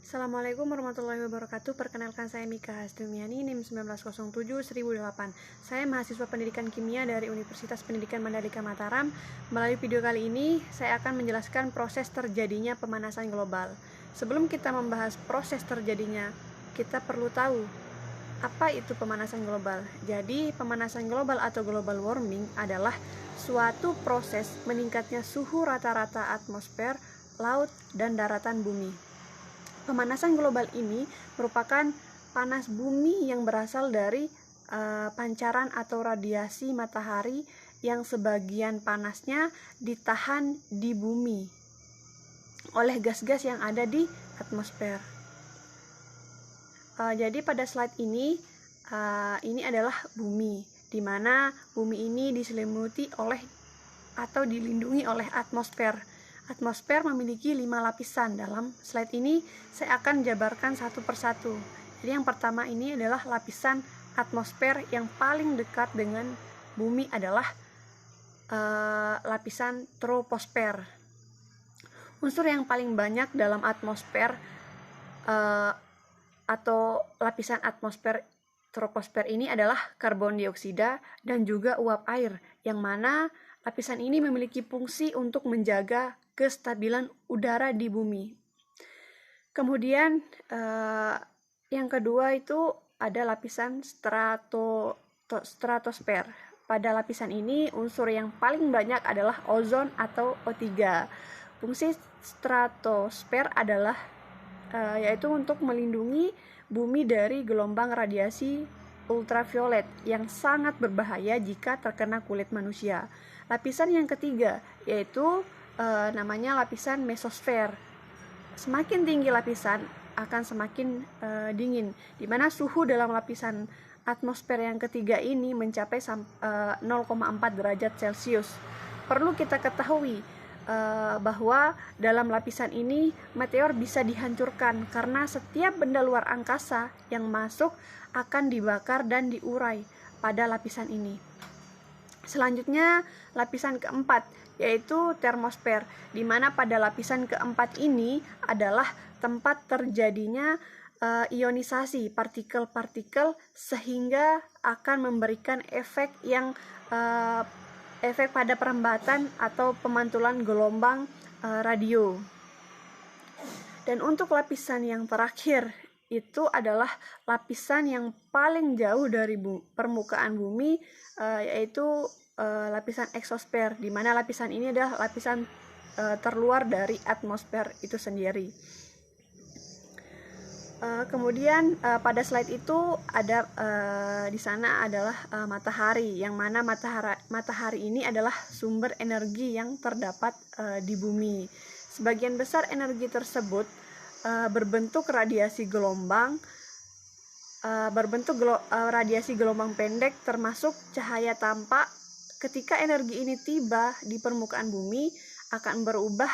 Assalamualaikum warahmatullahi wabarakatuh. Perkenalkan, saya Mika Hasdumiani, NIM 1907-1008. Saya mahasiswa pendidikan kimia dari Universitas Pendidikan Mandalika Mataram. Melalui video kali ini, saya akan menjelaskan proses terjadinya pemanasan global. Sebelum kita membahas proses terjadinya, kita perlu tahu apa itu pemanasan global. Jadi, pemanasan global atau global warming adalah suatu proses meningkatnya suhu rata-rata atmosfer, laut, dan daratan bumi. Pemanasan global ini merupakan panas bumi yang berasal dari pancaran atau radiasi matahari yang sebagian panasnya ditahan di bumi oleh gas-gas yang ada di atmosfer. Jadi pada slide ini adalah bumi, di mana bumi ini diselimuti oleh atau dilindungi oleh atmosfer. Atmosfer memiliki 5 lapisan. Dalam slide ini saya akan jabarkan satu persatu. Jadi yang pertama ini adalah lapisan atmosfer yang paling dekat dengan bumi adalah lapisan troposfer. Unsur yang paling banyak dalam atmosfer atau lapisan atmosfer troposfer ini adalah karbon dioksida dan juga uap air, yang mana lapisan ini memiliki fungsi untuk menjaga kestabilan udara di bumi. Kemudian yang kedua itu ada lapisan stratosfer. Pada lapisan ini unsur yang paling banyak adalah ozon atau O3. Fungsi stratosfer adalah yaitu untuk melindungi bumi dari gelombang radiasi ultraviolet yang sangat berbahaya jika terkena kulit manusia. Lapisan yang ketiga yaitu namanya lapisan mesosfer. Semakin tinggi lapisan akan semakin dingin, di mana suhu dalam lapisan atmosfer yang ketiga ini mencapai 0,4 derajat Celcius. Perlu kita ketahui bahwa dalam lapisan ini meteor bisa dihancurkan karena setiap benda luar angkasa yang masuk akan dibakar dan diurai pada lapisan ini. Selanjutnya lapisan keempat yaitu termosfer, di mana pada lapisan keempat ini adalah tempat terjadinya ionisasi partikel-partikel sehingga akan memberikan efek pada perembatan atau pemantulan gelombang radio. Dan untuk lapisan yang terakhir itu adalah lapisan yang paling jauh dari permukaan bumi, yaitu lapisan eksosfer, di mana lapisan ini adalah lapisan terluar dari atmosfer itu sendiri. Kemudian pada slide itu ada di sana adalah matahari, yang mana matahari ini adalah sumber energi yang terdapat di bumi. Sebagian besar energi tersebut berbentuk radiasi gelombang pendek, termasuk cahaya tampak. Ketika energi ini tiba di permukaan bumi, akan berubah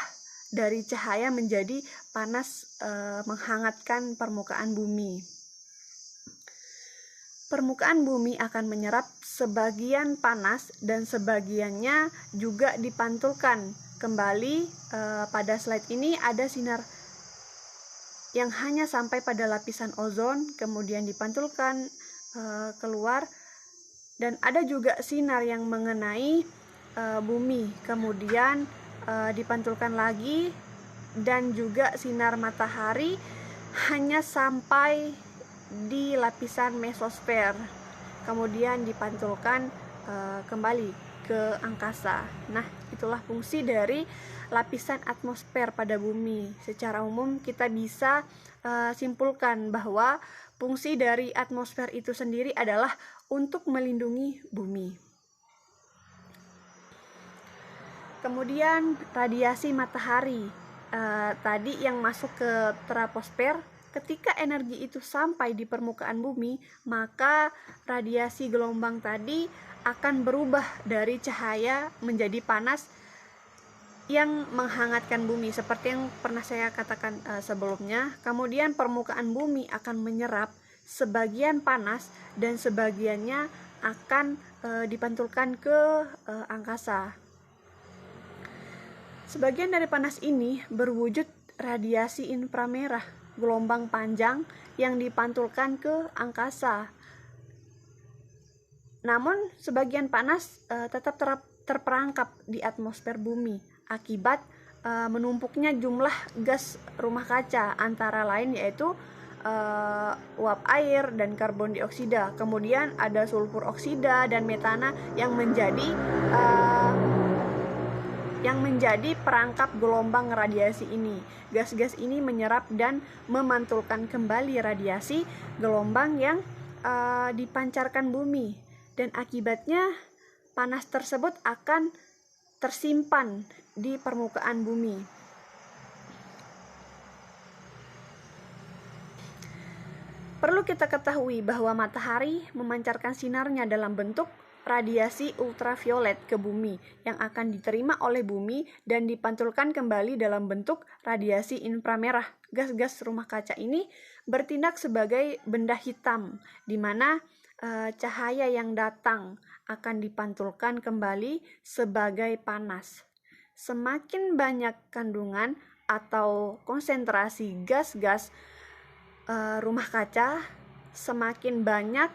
dari cahaya menjadi panas menghangatkan permukaan bumi. Permukaan bumi akan menyerap sebagian panas dan sebagiannya juga dipantulkan kembali. Pada slide ini ada sinar yang hanya sampai pada lapisan ozon, kemudian dipantulkan keluar, dan ada juga sinar yang mengenai bumi, kemudian dipantulkan lagi, dan juga sinar matahari hanya sampai di lapisan mesosfer, kemudian dipantulkan kembali ke angkasa. Nah, itulah fungsi dari lapisan atmosfer pada bumi. Secara umum kita bisa simpulkan bahwa fungsi dari atmosfer itu sendiri adalah untuk melindungi bumi. Kemudian radiasi matahari tadi yang masuk ke troposfer, ketika energi itu sampai di permukaan bumi, maka radiasi gelombang tadi akan berubah dari cahaya menjadi panas yang menghangatkan bumi, seperti yang pernah saya katakan sebelumnya. Kemudian permukaan bumi akan menyerap sebagian panas dan sebagiannya akan dipantulkan ke angkasa. Sebagian dari panas ini berwujud radiasi inframerah, gelombang panjang yang dipantulkan ke angkasa. Namun sebagian panas tetap terperangkap di atmosfer bumi akibat menumpuknya jumlah gas rumah kaca, antara lain yaitu uap air dan karbon dioksida. Kemudian ada sulfur oksida dan metana yang menjadi perangkap gelombang radiasi ini. Gas-gas ini menyerap dan memantulkan kembali radiasi gelombang yang dipancarkan bumi, dan akibatnya panas tersebut akan tersimpan di permukaan bumi. Perlu kita ketahui bahwa matahari memancarkan sinarnya dalam bentuk radiasi ultraviolet ke bumi yang akan diterima oleh bumi dan dipantulkan kembali dalam bentuk radiasi inframerah. Gas-gas rumah kaca ini bertindak sebagai benda hitam, di mana cahaya yang datang akan dipantulkan kembali sebagai panas. Semakin banyak kandungan atau konsentrasi gas-gas rumah kaca, semakin banyak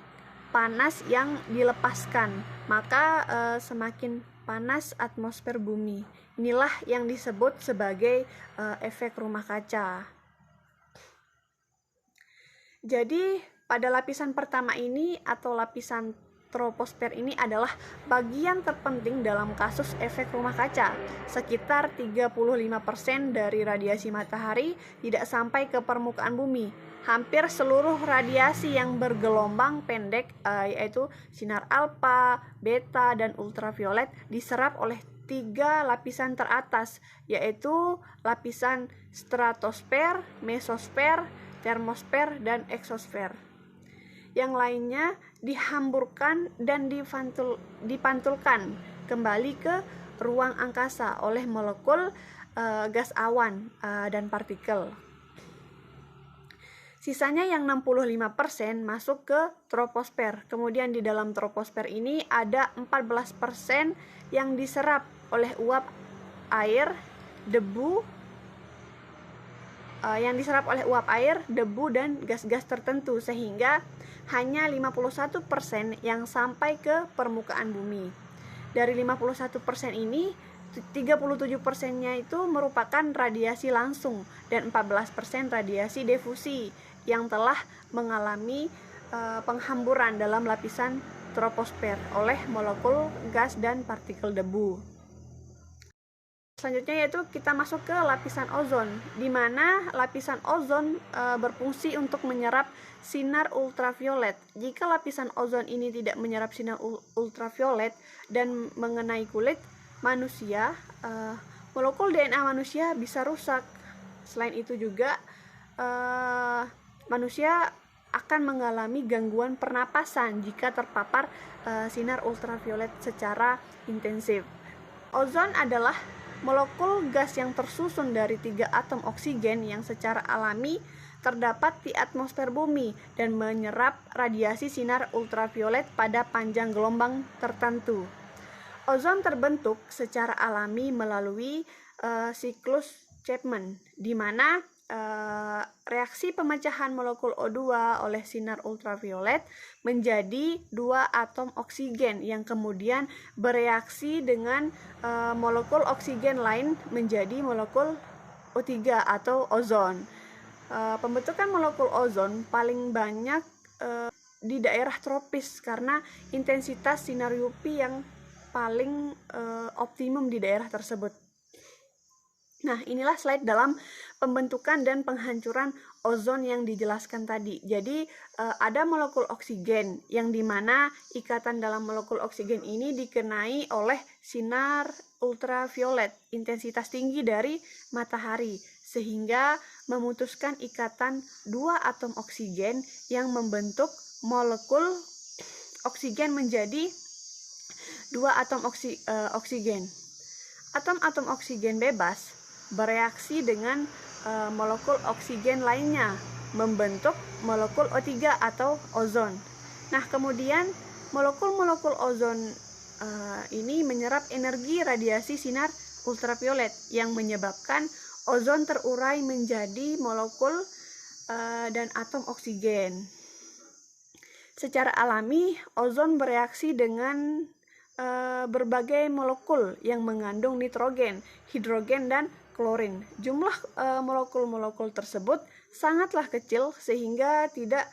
panas yang dilepaskan, maka semakin panas atmosfer bumi. Inilah yang disebut sebagai efek rumah kaca. Jadi pada lapisan pertama ini atau lapisan troposfer ini adalah bagian terpenting dalam kasus efek rumah kaca. Sekitar 35% dari radiasi matahari tidak sampai ke permukaan bumi. Hampir seluruh radiasi yang bergelombang pendek, yaitu sinar alfa, beta, dan ultraviolet, diserap oleh 3 lapisan teratas, yaitu lapisan stratosfer, mesosfer, termosfer, dan eksosfer. Yang lainnya dihamburkan dan dipantulkan kembali ke ruang angkasa oleh molekul gas awan dan partikel. Sisanya yang 65% masuk ke troposfer. Kemudian di dalam troposfer ini ada 14% yang diserap oleh uap air, debu, debu dan gas-gas tertentu, sehingga hanya 51% yang sampai ke permukaan bumi. Dari 51% ini, 37%-nya itu merupakan radiasi langsung dan 14% radiasi difusi yang telah mengalami penghamburan dalam lapisan troposfer oleh molekul gas dan partikel debu. Selanjutnya yaitu kita masuk ke lapisan ozon, di mana lapisan ozon berfungsi untuk menyerap sinar ultraviolet. Jika lapisan ozon ini tidak menyerap sinar ultraviolet dan mengenai kulit manusia, molekul DNA manusia bisa rusak. Selain itu juga manusia akan mengalami gangguan pernapasan jika terpapar sinar ultraviolet secara intensif. Ozon adalah molekul gas yang tersusun dari 3 atom oksigen yang secara alami terdapat di atmosfer bumi dan menyerap radiasi sinar ultraviolet pada panjang gelombang tertentu. Ozon terbentuk secara alami melalui siklus Chapman, di mana reaksi pemecahan molekul O2 oleh sinar ultraviolet menjadi 2 atom oksigen yang kemudian bereaksi dengan molekul oksigen lain menjadi molekul O3 atau ozon. Pembentukan molekul ozon paling banyak di daerah tropis karena intensitas sinar UV yang paling optimum di daerah tersebut. Nah, inilah slide dalam pembentukan dan penghancuran ozon yang dijelaskan tadi. Jadi ada molekul oksigen yang dimana ikatan dalam molekul oksigen ini dikenai oleh sinar ultraviolet intensitas tinggi dari matahari, sehingga memutuskan ikatan 2 atom oksigen yang membentuk molekul oksigen menjadi 2 atom oksigen. Atom-atom oksigen bebas bereaksi dengan molekul oksigen lainnya membentuk molekul O3 atau ozon. Nah, kemudian molekul-molekul ozon ini menyerap energi radiasi sinar ultraviolet yang menyebabkan ozon terurai menjadi molekul dan atom oksigen. Secara alami, ozon bereaksi dengan berbagai molekul yang mengandung nitrogen, hidrogen, dan klorin. Jumlah molekul-molekul tersebut sangatlah kecil sehingga tidak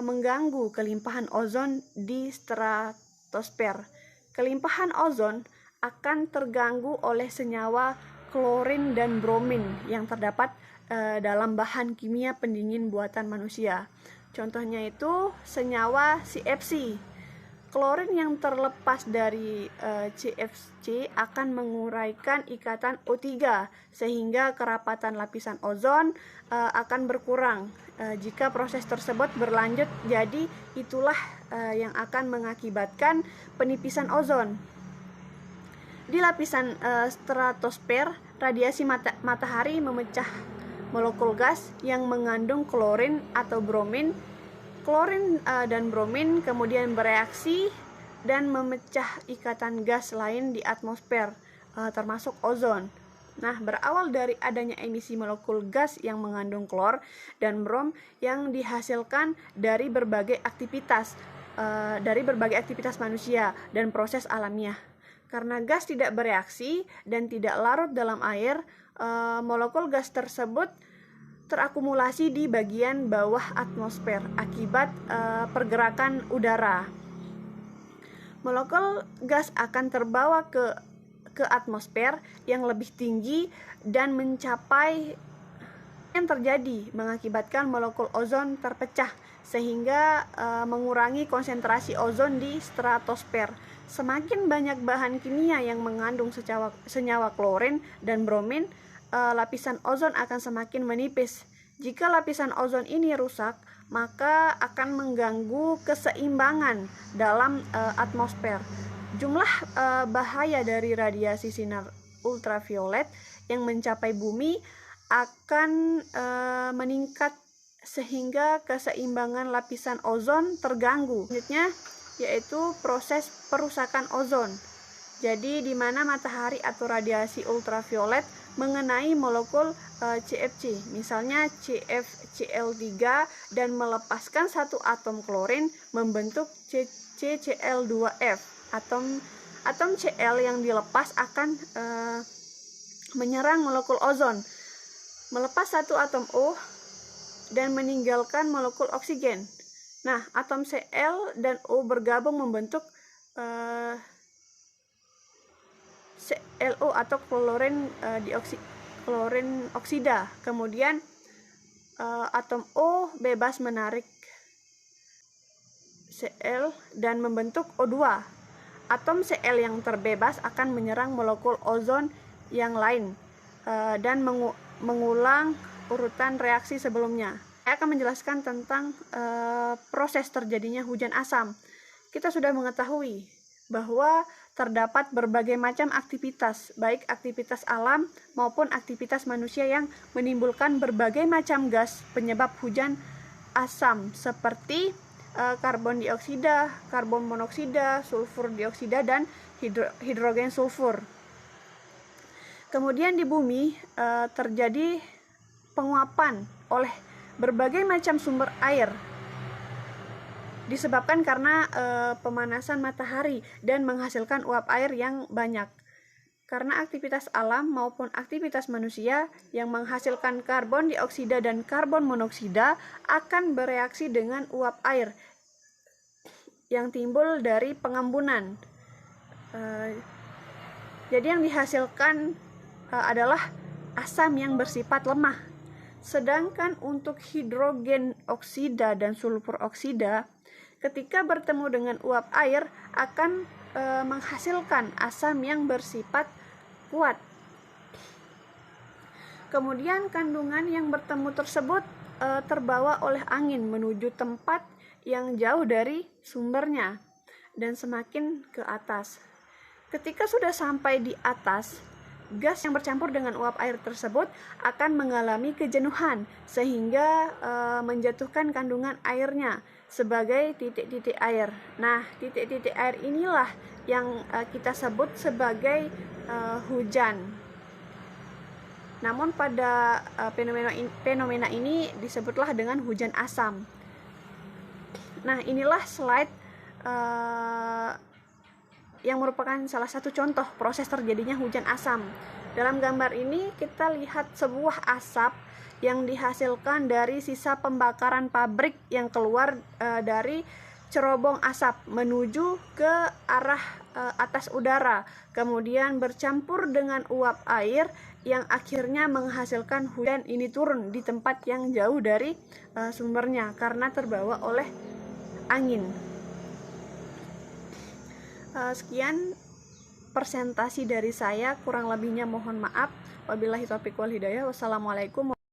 mengganggu kelimpahan ozon di stratosfer. Kelimpahan ozon akan terganggu oleh senyawa klorin dan bromin yang terdapat dalam bahan kimia pendingin buatan manusia. Contohnya itu senyawa CFC. Klorin yang terlepas dari CFC akan menguraikan ikatan O3 sehingga kerapatan lapisan ozon akan berkurang jika proses tersebut berlanjut. Jadi itulah yang akan mengakibatkan penipisan ozon. Di lapisan stratosfer, radiasi matahari memecah molekul gas yang mengandung klorin atau bromin. Klorin dan bromin kemudian bereaksi dan memecah ikatan gas lain di atmosfer, termasuk ozon. Nah, berawal dari adanya emisi molekul gas yang mengandung klor dan brom yang dihasilkan dari berbagai aktivitas manusia dan proses alamiah. Karena gas tidak bereaksi dan tidak larut dalam air, molekul gas tersebut terakumulasi di bagian bawah atmosfer akibat pergerakan udara. Molekul gas akan terbawa ke atmosfer yang lebih tinggi dan mencapai yang terjadi mengakibatkan molekul ozon terpecah sehingga mengurangi konsentrasi ozon di stratosfer. Semakin banyak bahan kimia yang mengandung senyawa klorin dan bromin, lapisan ozon akan semakin menipis. Jika lapisan ozon ini rusak, maka akan mengganggu keseimbangan dalam atmosfer. Jumlah bahaya dari radiasi sinar ultraviolet yang mencapai bumi akan meningkat sehingga keseimbangan lapisan ozon terganggu. Selanjutnya yaitu proses perusakan ozon. Jadi di mana matahari atau radiasi ultraviolet mengenai molekul CFC, misalnya CFCl3 dan melepaskan satu atom klorin membentuk CCl2F. Atom Cl yang dilepas akan menyerang molekul ozon, melepas satu atom O dan meninggalkan molekul oksigen. Nah, atom Cl dan O bergabung membentuk ClO atau klorin oksida. Kemudian atom O bebas menarik Cl dan membentuk O2. Atom Cl yang terbebas akan menyerang molekul ozon yang lain dan mengulang urutan reaksi sebelumnya. Saya akan menjelaskan tentang proses terjadinya hujan asam. Kita sudah mengetahui bahwa terdapat berbagai macam aktivitas, baik aktivitas alam maupun aktivitas manusia yang menimbulkan berbagai macam gas penyebab hujan asam seperti karbon dioksida, karbon monoksida, sulfur dioksida, dan hidrogen sulfur. Kemudian di bumi terjadi penguapan oleh berbagai macam sumber air disebabkan karena pemanasan matahari dan menghasilkan uap air yang banyak. Karena aktivitas alam maupun aktivitas manusia yang menghasilkan karbon dioksida dan karbon monoksida akan bereaksi dengan uap air yang timbul dari pengembunan. Jadi yang dihasilkan adalah asam yang bersifat lemah. Sedangkan untuk hidrogen oksida dan sulfur oksida, ketika bertemu dengan uap air akan menghasilkan asam yang bersifat kuat. Kemudian kandungan yang bertemu tersebut terbawa oleh angin menuju tempat yang jauh dari sumbernya dan semakin ke atas. Ketika sudah sampai di atas, gas yang bercampur dengan uap air tersebut akan mengalami kejenuhan sehingga menjatuhkan kandungan airnya sebagai titik-titik air. Nah, titik-titik air inilah yang kita sebut sebagai hujan. Namun pada fenomena ini disebutlah dengan hujan asam. Nah, inilah slide yang merupakan salah satu contoh proses terjadinya hujan asam. Dalam gambar ini kita lihat sebuah asap yang dihasilkan dari sisa pembakaran pabrik yang keluar dari cerobong asap menuju ke arah atas udara, kemudian bercampur dengan uap air yang akhirnya menghasilkan hujan ini turun di tempat yang jauh dari sumbernya karena terbawa oleh angin. Sekian presentasi dari saya, kurang lebihnya mohon maaf. Wabillahi taufiq wal hidayah. Wassalamualaikum